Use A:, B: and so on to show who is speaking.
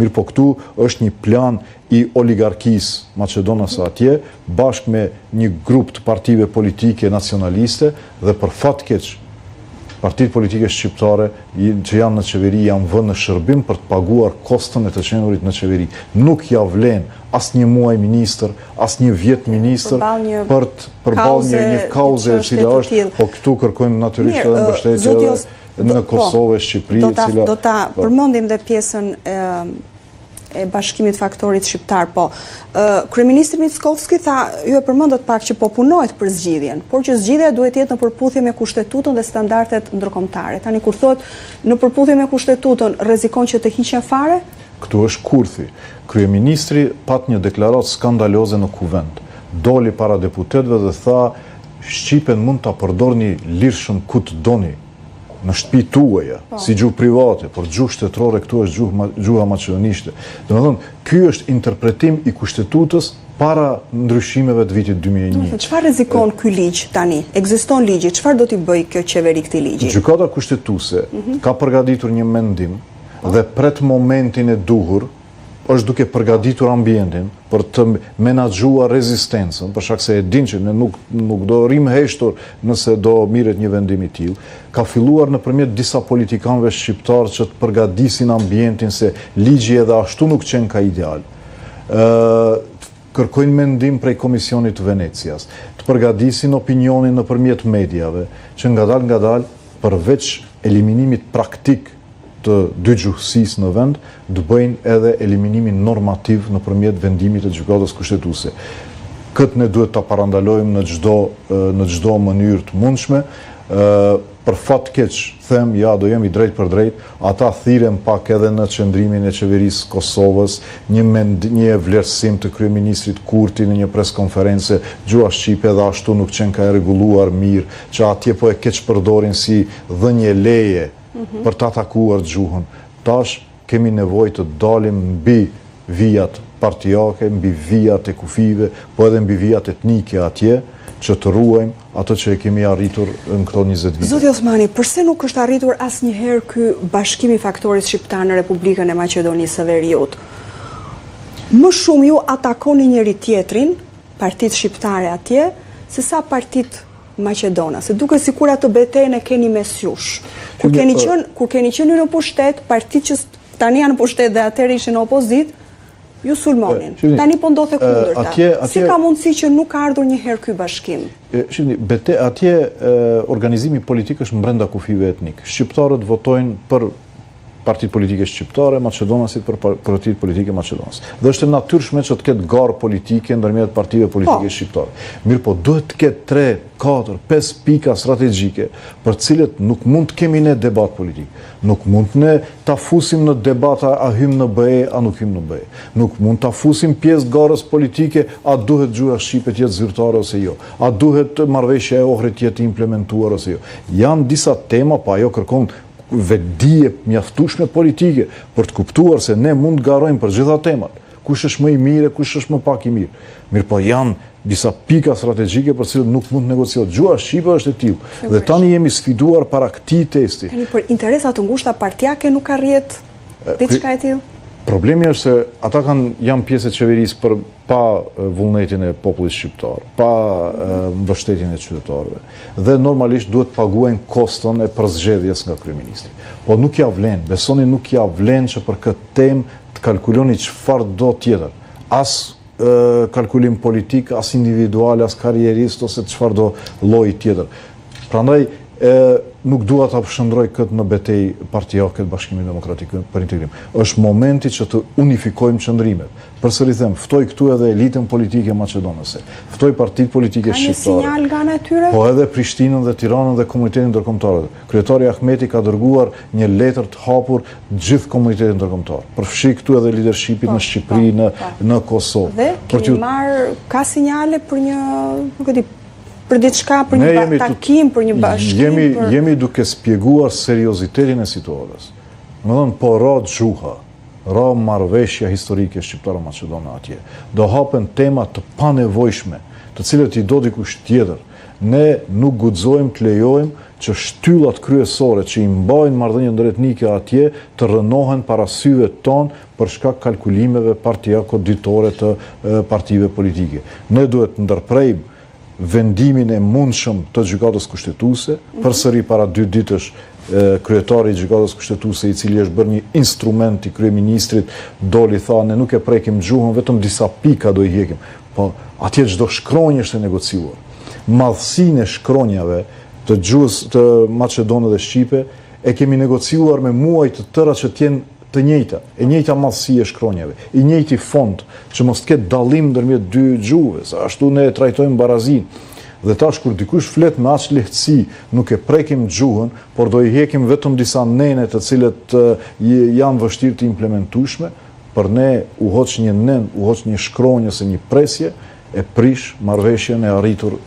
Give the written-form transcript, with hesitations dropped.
A: Mirë po këtu është një plan i oligarkisë Maqedonase atje, bashkë me një grup të partive politike nacionaliste dhe për fat keq partitë politike shqiptare që janë në qeveri janë vënë në shërbim për të paguar kostën e të qenurit në qeveri. Nuk ja vlen as një muaj ministër, as një vjet ministër për të përballë një kauze e cila është, po këtu kërkojmë natyrisht edhe mbështetje në Kosovë, Shqipëri,
B: do ta përmendim dhe pjesën e bashkimit faktorit shqiptar, po. Kryeministri Mickovski tha, ju e përmendët pak që po punohet për zgjidhjen, por që zgjidhja duhet jetë në përputhje me kushtetutën dhe standardet ndërkombëtare. Tani kur thot në përputhje me kushtetutën, rrezikon që të hiqen fare?
A: Këtu është kurthi. Kryeministri pat një deklaratë skandaloze në kuvend. Doli para deputetëve dhe tha, Shqipen mund ta përdorni lirshëm ku të doni. Në shtëpi tuaja, si gjuhë private, por gjuhë shtetërore këtu është gjuha maqedonishte. Domethënë, ky është interpretim i kushtetutës para ndryshimeve të vitit 2001.
B: Çfarë rrezikon ky ligj tani? Ekziston ligji, çfarë do t'i bëjë kjo qeveri këtij ligji?
A: Gjykata kushtetuese ka përgatitur një mendim dhe pret momentin e duhur është duke përgatitur ambientin për të menaxhuar rezistencën, për shkak se e din që ne nuk do rrim heshtur nëse do mirret një vendim i tillë. Ka filluar nëpërmjet disa politikanëve shqiptar që të përgatisin ambientin se ligji edhe ashtu nuk qenë ka ideal. Kërkojnë mendim prej Komisionit të Venecias, të përgatisin opinionin nëpërmjet mediave, që ngadalë përveç eliminimit praktik të dygjuhësisë në vend, të bëjnë edhe eliminimin normativ nëpërmjet vendimit të gjykatës kushtetuese. Këtë ne duhet ta parandalojmë në çdo mënyrë të mundshme. Për fat keq, them, ja, do jemi drejt për drejt, ata thirren pak edhe në qendrimin e qeverisë Kosovës, një vlerësim të kryeministrit Kurti në një preskonferencë, gjuha shqipe dhe ashtu nuk qenë ka e rregulluar mirë, që atje po e keq përdorin si dhënje leje për të atakuar gjuhën. Tash kemi nevojë të dalim mbi vijat partijake, mbi vijat e kufive, po edhe mbi vijat etnike atje, që të ruajmë ato që e kemi arritur në këto 20 vite.
B: Zoti Osmani, përse nuk është arritur asnjëherë ky bashkimi i faktorit shqiptar në Republikën e Maqedonisë së Veriut? Më shumë ju atakoni njëri tjetrin, partitë shqiptare atje, se sa partitë maqedonase. Duket sikur atë betejën e keni mes jush. Kur keni qenë në pushtet, partitë që tani janë në pushtet dhe atëherë ishin në opozitë, ju sulmonin. Tani po ndodhe kundërta. Si ka mundësi që nuk ka ardhur njëherë ky bashkim?
A: Atje organizimi politik është brenda kufive etnik. Shqiptarët votojnë për partitë politike shqiptare, maqedonasit për partitë politike maqedonase. Dhe është e natyrshme që të ketë garë politike ndërmjet partive politike shqiptare. Mirë po, duhet të ketë 3, 4, 5 pika strategjike për cilët nuk mund të kemi ne debat politik. Nuk mund ne ta fusim në debata a hym në BE, a nuk hym në BE. Nuk mund ta fusim pjesë garës politike a duhet gjuha shqipe të jetë zyrtare ose jo. A duhet marrëveshja e Ohrit të jetë implementuar ose jo. Janë disa tema, pa ajo kërkon vetdije mjaftueshme politike për të kuptuar se ne mund të garojmë për gjitha temat. Kush është më i mirë, kush është më pak i mirë. Mirë po janë disa pika strategjike për cilët nuk mund të negociohet. Gjuha shqipe është e tillë. Dhe tani jemi sfiduar para këtij testi.
B: Tani për interesa të ngushta partijake nuk arrihet diçka e tillë.
A: Problemi është se ata janë pjesë e qeverisë pa vullnetin e popullit shqiptar, pa mbështetjen e qytetarëve. Dhe normalisht duhet paguajnë kostën e përzgjedhjes nga kryeministri. Po nuk ja vlen, besoni nuk ja vlen që për këtë temë të kalkuloni çfarë do tjetër. As kalkulim politik, as individual, as karrierist ose çfarë do lloji tjetër. Prandaj nuk dua ta përshëndroj këtë në betejë partijake të Bashkimit Demokratik për Integrim. Është momenti që të unifikojmë qëndrimet. Përsëri them, ftoj këtu edhe elitën politike maqedonase, ftoj partitë politike shqiptare.
B: Ka një sinjal nga natyra?
A: Po edhe Prishtinën dhe Tiranën dhe komunitetin ndërkombëtar. Kryetari Ahmeti ka dërguar një letër të hapur gjithë komunitetin ndërkombëtar. Përfshi këtu edhe leadershipit në Shqipëri, në Kosovë.
B: Dhe keni marrë ka sinjale për një, nuk e di, për diçka, për një takim, për një bashkim?
A: Jemi duke spjeguar seriozitetin e situatës. Më thënë, po ra gjuha, ra marrëveshja historike shqiptaro-maqedone atje. Do hapen tema të panevojshme, të cilët i do dikush tjetër. ne nuk guxojmë të lejojmë që shtyllat kryesore që i mbajnë marrëdhënien ndëretnike atje të rënohen para syve tonë për shkak kalkulimeve partijako-ditore të partive politike. Ne duhet të ndërprejmë vendimin e mundshëm të gjykatës kushtetuese, përsëri para 2 ditësh kryetari i gjykatës kushtetuese, i cili është bërë një instrument i kryeministrit, doli tha ne nuk e prekim gjuhën, vetëm disa pika do i hekim. Po atje çdo shkronjë është e negociuar. Madhësinë e shkronjave të gjuhës të Maqedonë dhe Shqipe e kemi negociuar me muaj të tëra që t'jenë të njëjta, e njëjta madhësi e shkronjave, i njëjti font, që mos të ketë dallim ndërmjet 2 gjuhëve, sa ashtu ne e trajtojmë barazinë. Dhe tash kur dikush flet me aq lehtësi, nuk e prekim gjuhën, por do i hekim vetëm disa nene të cilët janë vështirë të implementueshme, për ne u hoq një nen, u hoq një shkronjë ose një presje, e prish marrëveshjen e arritur